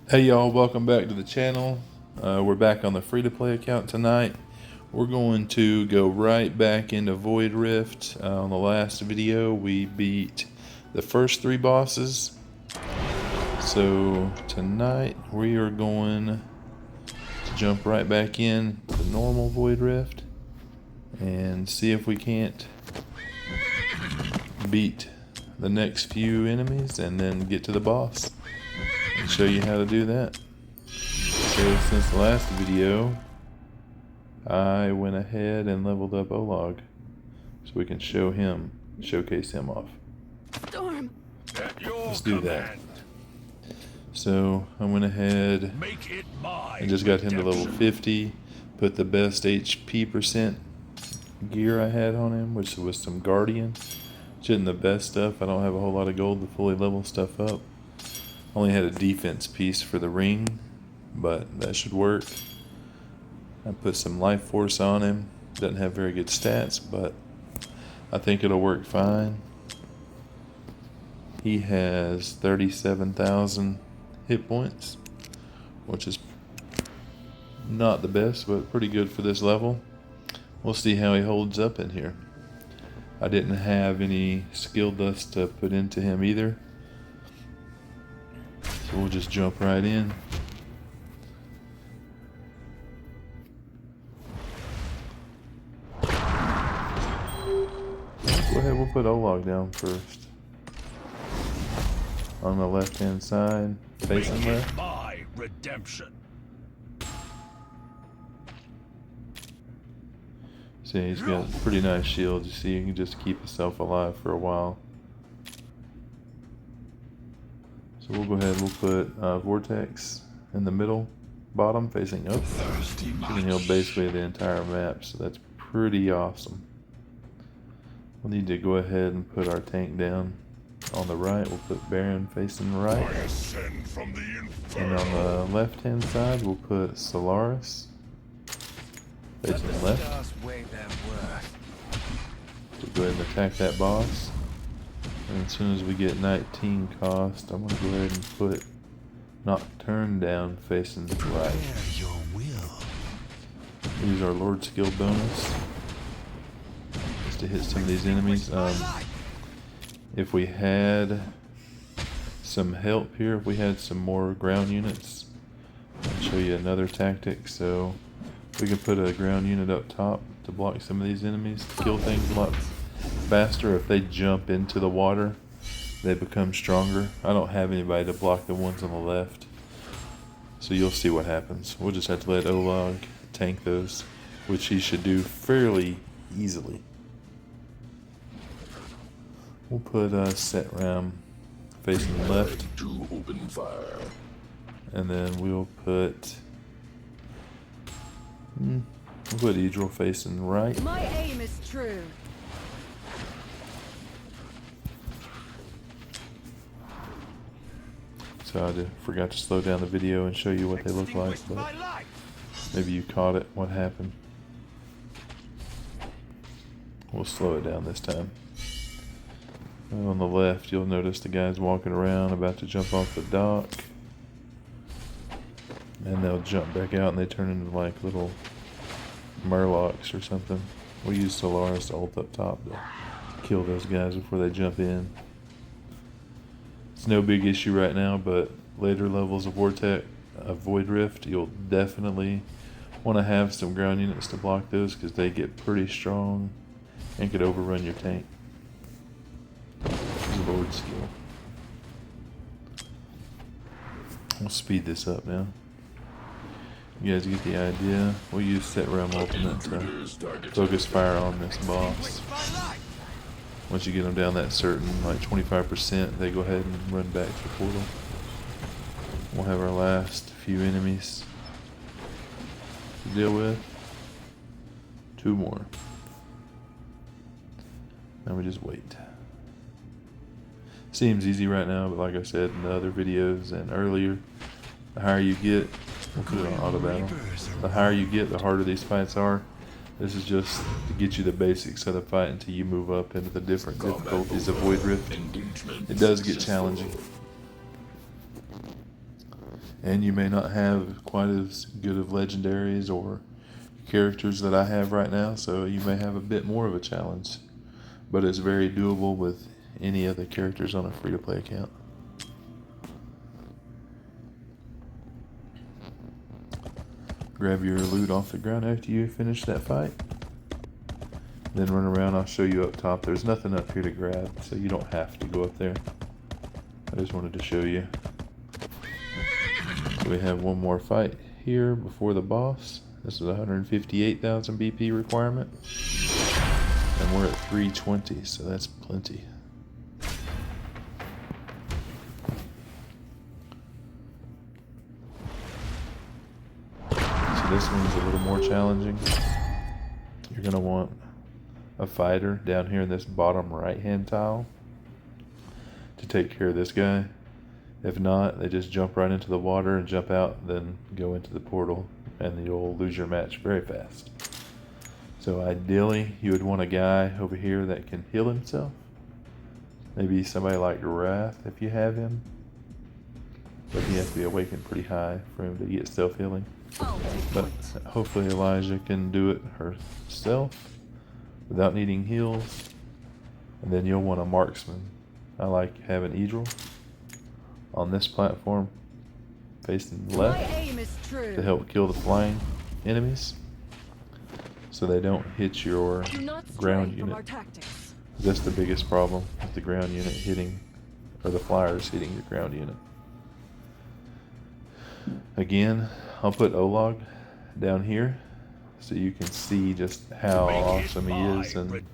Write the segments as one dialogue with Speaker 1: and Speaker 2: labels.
Speaker 1: Hey y'all, welcome back to the channel. We're back on the free-to-play account tonight. We're going to go right back into Void Rift. On the last video we beat the first 3 bosses. So tonight we are going to jump right back in the normal Void Rift and see if we can't beat the next few enemies and then get to the boss and show you how to do that. So since the last video, I went ahead and leveled up Olog so we can showcase him off.
Speaker 2: Storm.
Speaker 1: Let's do that. So I went ahead and just got him to level 50, put the best HP percent gear I had on him, which was some Guardian, which isn't the best stuff. I don't have a whole lot of gold to fully level stuff up. Only had a defense piece for the ring, but that should work. I put some life force on him. Doesn't have very good stats, but I think it'll work fine. He has 37,000 hit points, which is not the best, but pretty good for this level. We'll see how he holds up in here. I didn't have any skill dust to put into him either. So we'll just jump right in. Go ahead, we'll put Olog down first. On the left hand side, facing left.
Speaker 3: My redemption.
Speaker 1: See, he's got a pretty nice shield. You see, you can just keep himself alive for a while. So we'll go ahead, we'll put Vortex in the middle, bottom, facing up. You can heal basically the entire map, so that's pretty awesome. We'll need to go ahead and put our tank down on the right. We'll put Baron facing right. And on the left hand side, we'll put Solaris facing left. We'll go ahead and attack that boss. And as soon as we get 19 cost, I'm going to go ahead and put Nocturne down facing right. Use our Lord skill bonus just to hit some of these enemies. If we had some help here, if we had some more ground units, I'll show you another tactic. So we can put a ground unit up top to block some of these enemies, to kill things a lot faster. If they jump into the water, they become stronger. I don't have anybody to block the ones on the left, so you'll see what happens. We'll just have to let Olog tank those, which he should do fairly easily. We'll put Set Ram facing left, and then we'll put Idril facing right.
Speaker 2: My aim is true.
Speaker 1: So I forgot to slow down the video and show you what they look like, but maybe you caught it, what happened. We'll slow it down this time. And on the left, you'll notice the guys walking around about to jump off the dock. And they'll jump back out and they turn into like little Murlocs or something. We use Solaris to ult up top to kill those guys before they jump in. It's no big issue right now, but later levels of Void Rift, you'll definitely want to have some ground units to block those because they get pretty strong and could overrun your tank. Use Lord skill. We'll speed this up now. You guys get the idea. We'll use Set Realm Ultimate to focus fire on this boss. Once you get them down that certain, like 25%, they go ahead and run back to the portal. We'll have our last few enemies to deal with. 2 more. Now we just wait. Seems easy right now, but like I said in the other videos and earlier, the higher you get, we'll put it on auto battle. The higher you get, the harder these fights are. This is just to get you the basics of the fight until you move up into the different difficulties of Void Rift. It does get challenging. And you may not have quite as good of legendaries or characters that I have right now, so you may have a bit more of a challenge. But it's very doable with any of the characters on a free-to-play account. Grab your loot off the ground after you finish that fight. Then run around. I'll show you up top. There's nothing up here to grab, so you don't have to go up there. I just wanted to show you. So we have one more fight here before the boss. This is 158,000 BP requirement. And we're at 320, so that's plenty. So this one's a little more challenging. You're going to want a fighter down here in this bottom right hand tile to take care of this guy. If not, they just jump right into the water and jump out, then go into the portal, and you'll lose your match very fast. So ideally, you would want a guy over here that can heal himself. Maybe somebody like Wrath if you have him. But he has to be awakened pretty high for him to get self-healing. But hopefully Elijah can do it herself without needing heals. And then you'll want a marksman. I like having Idril on this platform facing left to help kill the flying enemies so they don't hit your ground unit. That's the biggest problem with the ground unit hitting, or the flyers hitting your ground unit. Again, I'll put Olog down here so you can see just how awesome he is and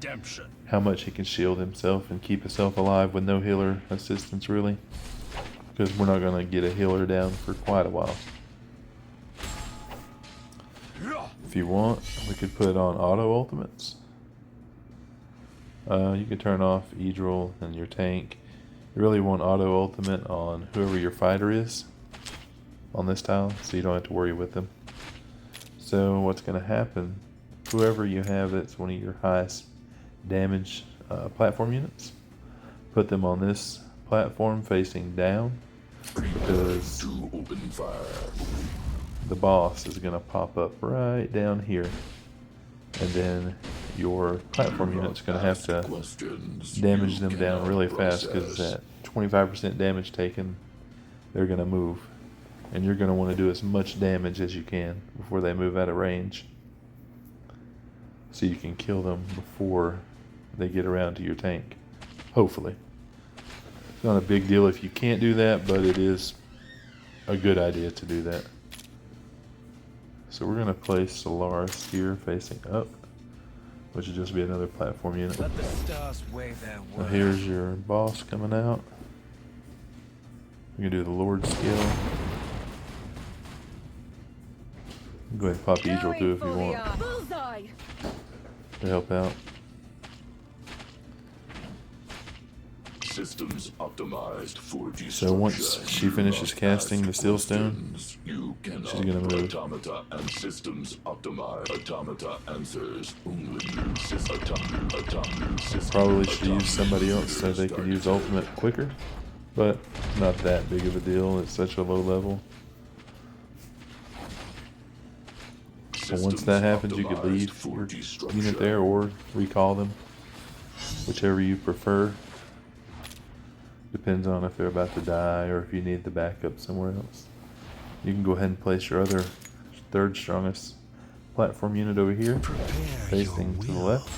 Speaker 1: how much he can shield himself and keep himself alive with no healer assistance really. Because we're not going to get a healer down for quite a while. If you want, we could put on auto ultimates. You could turn off Idril and your tank. You really want auto ultimate on whoever your fighter is on this tile, so you don't have to worry with them. So what's going to happen, whoever you have that's one of your highest damage platform units, put them on this platform facing down, because the boss is going to pop up right down here, and then your platform unit's going to have to damage them down really fast, because at 25% damage taken, they're going to move, and you're going to want to do as much damage as you can before they move out of range, so you can kill them before they get around to your tank, hopefully. It's not a big deal if you can't do that, but it is a good idea to do that. So we're going to place Solaris here facing up, which will just be another platform unit.
Speaker 3: Let the stars weigh their
Speaker 1: Now
Speaker 3: words.
Speaker 1: here's your boss coming out. We can do the Lord skill. Go ahead and pop Idril too if you want to help out.
Speaker 4: Systems optimized for
Speaker 1: So once she finishes casting the Steel Stone,
Speaker 4: she's
Speaker 1: she's gonna move.
Speaker 4: Automata and systems optimized. Automata answers only
Speaker 1: Probably should use somebody else so they can use ultimate quicker, but not that big of a deal. It's such a low level. So once that happens, you could leave your unit there or recall them, whichever you prefer. Depends on if they're about to die or if you need the backup somewhere else. You can go ahead and place your other third strongest platform unit over here, facing to the left.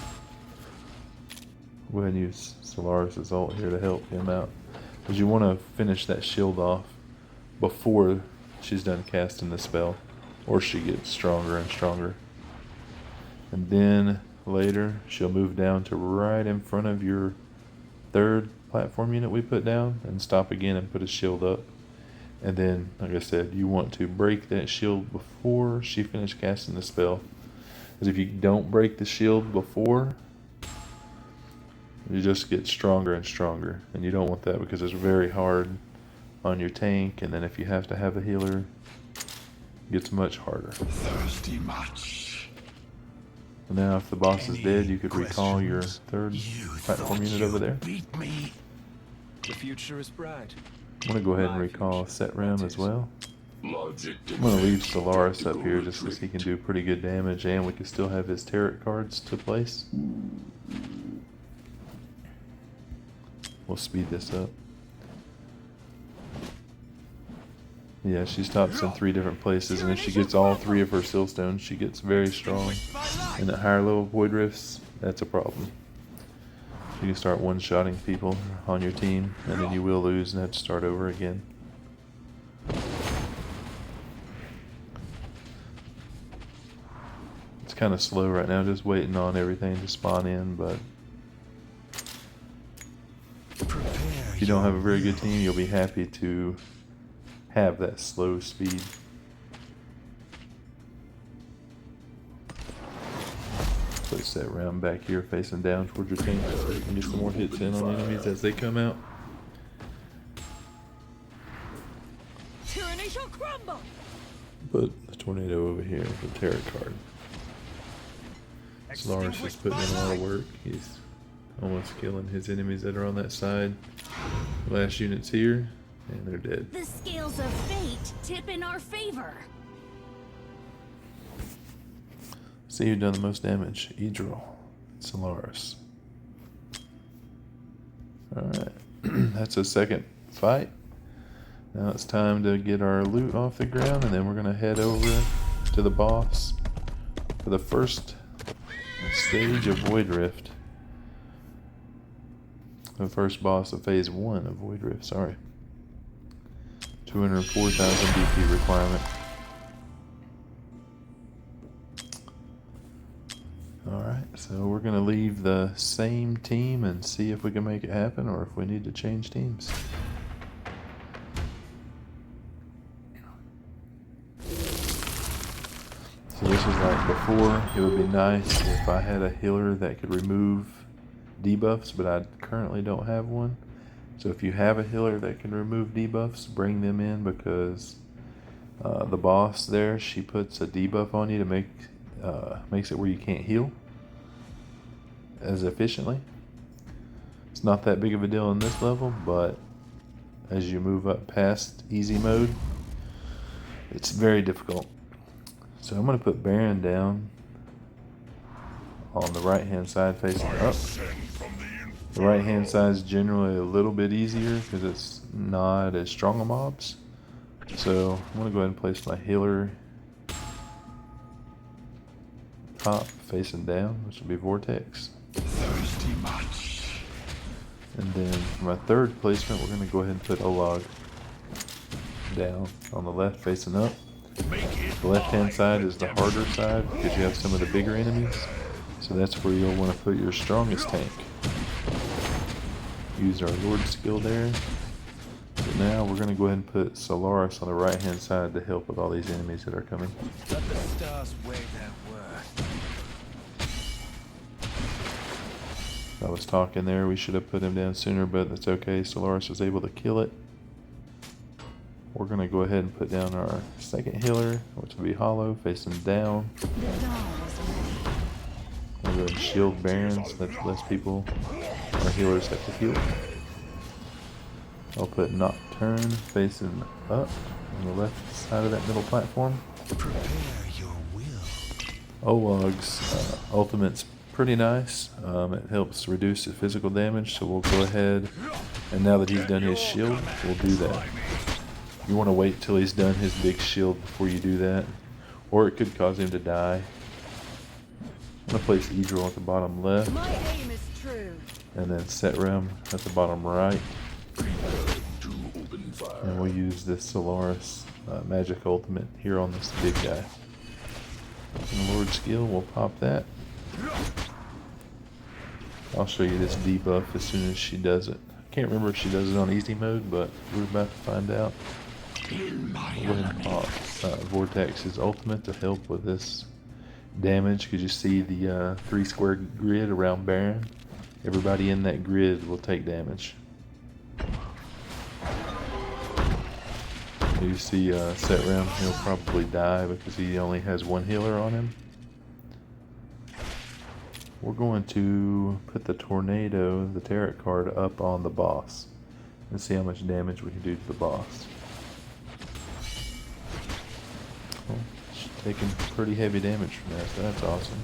Speaker 1: Go ahead and use Solaris' ult here to help him out, because you want to finish that shield off before she's done casting the spell, or she gets stronger and stronger. And then later she'll move down to right in front of your third platform unit we put down and stop again and put a shield up. And then, like I said, you want to break that shield before she finishes casting the spell, because if you don't break the shield before, you just get stronger and stronger, and you don't want that because it's very hard on your tank, and then if you have to have a healer, it gets much harder.
Speaker 4: thirsty much.
Speaker 1: Now if the boss is dead, you could recall your third platform unit over there.
Speaker 4: Beat me.
Speaker 3: The future is bright.
Speaker 1: I'm going to go ahead and recall Set Ram as well.
Speaker 4: Logic
Speaker 1: I'm gonna leave
Speaker 4: dictates
Speaker 1: Solaris up
Speaker 4: tactical
Speaker 1: here just because he can do pretty good damage, and we can still have his tarot cards to place. We'll speed this up. Yeah, she stops in 3 different places, and if she gets all 3 of her seal stones, she gets very strong. And at higher level void rifts, that's a problem. You can start one-shotting people on your team, and then you will lose and have to start over again. It's kind of slow right now, just waiting on everything to spawn in, but if you don't have a very good team, you'll be happy to have that slow speed. Place that round back here facing down towards your tank so you can get some more hits in on enemies as they come out.
Speaker 2: Tyranny shall crumble.
Speaker 1: Put the tornado over here with the tarot card. Solaris is putting in a lot of work. He's almost killing his enemies that are on that side. Last unit's here, and they're dead.
Speaker 3: The scales of fate tip in our favor.
Speaker 1: See who done the most damage. Idril. Solaris. Alright. That's a second fight. Now it's time to get our loot off the ground, and then we're going to head over to the boss for the first stage of Void Rift. The first boss of phase 1 of Void Rift, sorry. 204,000 DP requirement. Alright, so we're going to leave the same team and see if we can make it happen or if we need to change teams. So this is like before. It would be nice if I had a healer that could remove debuffs, but I currently don't have one. So if you have a healer that can remove debuffs, bring them in, because the boss there, she puts a debuff on you to makes it where you can't heal as efficiently. It's not that big of a deal in this level, but as you move up past easy mode, it's very difficult. So I'm going to put Baron down on the right hand side facing up. The right hand side is generally a little bit easier because it's not as strong a mobs. So I'm going to go ahead and place my healer top facing down, which will be Vortex. And then for my third placement, we're going to go ahead and put Olag down on the left facing up. The left hand side is the harder side because you have some of the bigger enemies. So that's where you'll want to put your strongest tank. Use our Lord skill there. So now we're going to go ahead and put Solaris on the right hand side to help with all these enemies that are coming.
Speaker 5: Let the stars weigh their worth.
Speaker 1: I was talking there, we should have put him down sooner, but that's okay. Solaris was able to kill it. We're going to go ahead and put down our second healer, which will be Hollow, facing down.
Speaker 3: The dawn is ready.
Speaker 1: We'll go ahead and shield Barons, that's less people. Our healers have to heal. I'll put Nocturne facing up on the left side of that middle platform.
Speaker 5: Prepare your will.
Speaker 1: Olag's ultimate's pretty nice. It helps reduce the physical damage, so we'll go ahead, and now that he's done his shield, we'll do that. You want to wait till he's done his big shield before you do that, or it could cause him to die. I'm going to place Idril at the bottom left,
Speaker 2: My aim is true.
Speaker 1: and then Setram at the bottom right.
Speaker 4: to open fire.
Speaker 1: And we'll use this Solaris magic ultimate here on this big guy. And Lord skill, we'll pop that. I'll show you this debuff as soon as she does it. I can't remember if she does it on easy mode, but we're about to find out.
Speaker 4: In my
Speaker 1: We'll go ahead and pop Vortex's ultimate to help with this damage, because you see the 3 square grid around Baron. Everybody in that grid will take damage. You see Setram, he'll probably die because he only has 1 healer on him. We're going to put the Tornado, the tarot card, up on the boss and see how much damage we can do to the boss. taking pretty heavy damage from that, so that's awesome.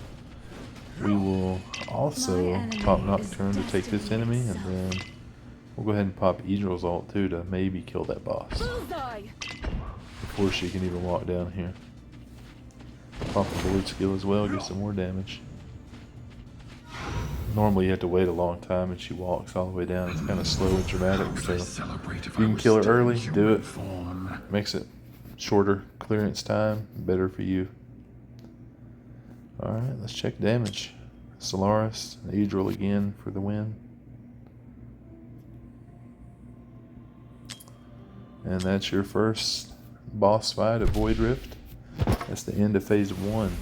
Speaker 1: We will also pop Nocturne to take this enemy, and then we'll go ahead and pop Idril's ult too to maybe kill that boss
Speaker 2: Bullseye!
Speaker 1: before she can even walk down here. Pop the blue skill as well, get some more damage. Normally you have to wait a long time and she walks all the way down. It's kind of slow and dramatic, so if you can kill her early, do it. Makes it shorter clearance time, better for you. Alright, let's check damage. Solaris, Idril again for the win. And that's your first boss fight of Void Rift. That's the end of phase 1.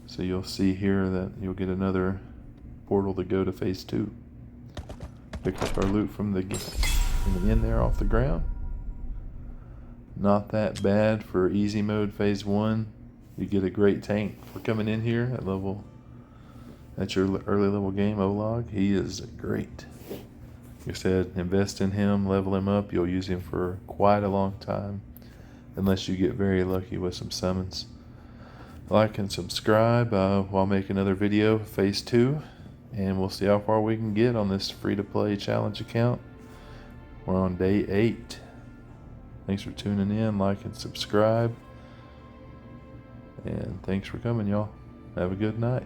Speaker 1: So you'll see here that you'll get another portal to go to phase 2. Pick up our loot from the end there off the ground. Not that bad for easy mode phase 1. You get a great tank for coming in here at level. That's your early level game, Olog. He is great. Like I said, invest in him, level him up. You'll use him for quite a long time, unless you get very lucky with some summons. Like and subscribe while I make another video, phase 2, and we'll see how far we can get on this free-to-play challenge account. We're on day 8. Thanks for tuning in. Like and subscribe. And thanks for coming, y'all. Have a good night.